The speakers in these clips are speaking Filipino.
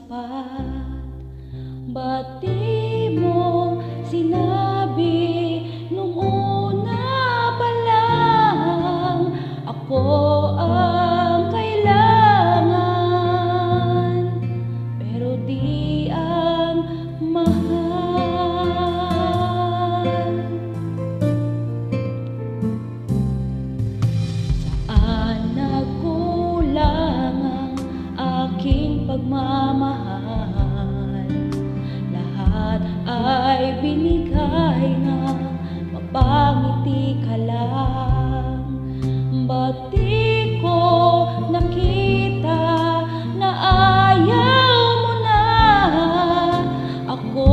sapat. Ba't di mo sinabi nung una pa lang ako ang kailangan, pero di ang mahal? Saan nagkulang ang aking pagmamahal? Lahat ay binigay na mapangiti ka lang. Ba't di ko nakita na ayaw mo na ako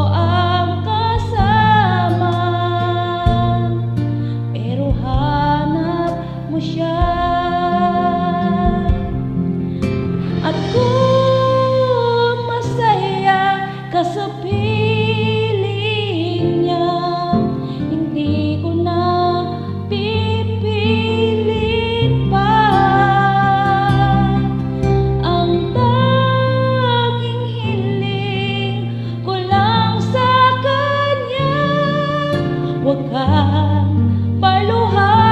ang kasama, pero hanap mo siya? At kung masaya ka sa piling niya, hindi ko na pipilit pa. Ang tanging hiling ko lang sa kanya, huwag kang paluhain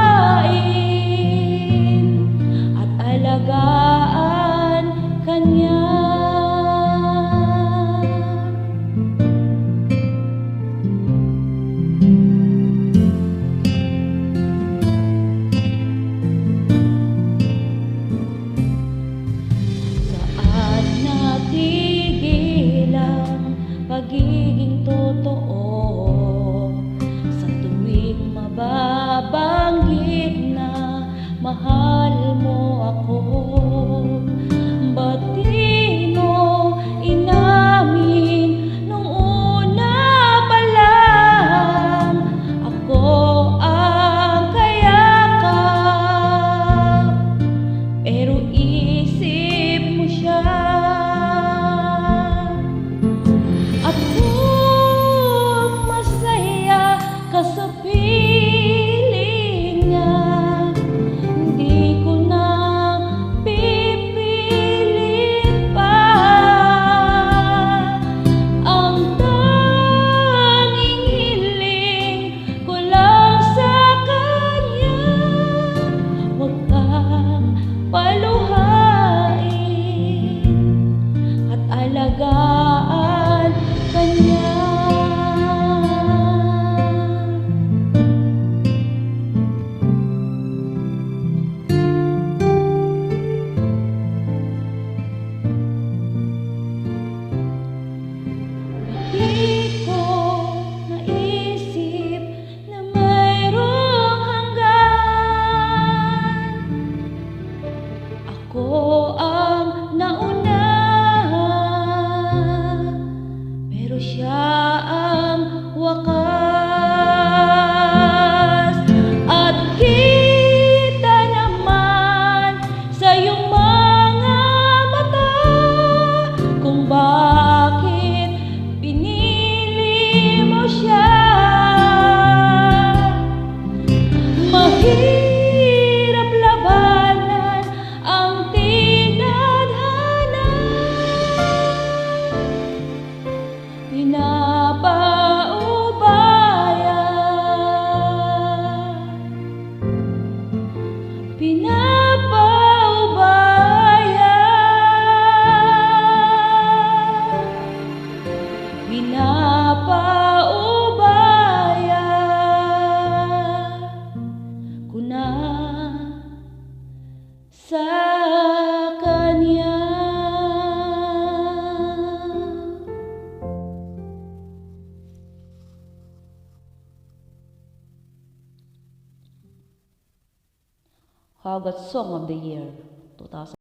at alagaan kanya. Saan natigil ang pagiging totoo sa tuwing mababanggit na mahal mo ako? Ba't di mo inamin nung una pa lang ako ang kayakap, pero isip mo siya? At kung masaya ka sa piling niya, hindi ko na pipilit pa. Ang tanging hiling ko lang sa kanya, huwag kang paluhain at alagaan kanya. Di ko naisip na mayroong hanggan. Ako ang nauna, pero siya ang wakas. At kita naman sa iyong mga mata kung bakit pinili mo siya. Mahirap labanan ang tinadhana, pinapaubaya, pinapaubaya, pinapaubaya ko na sa kanya. Hagat Song of the Year 2000.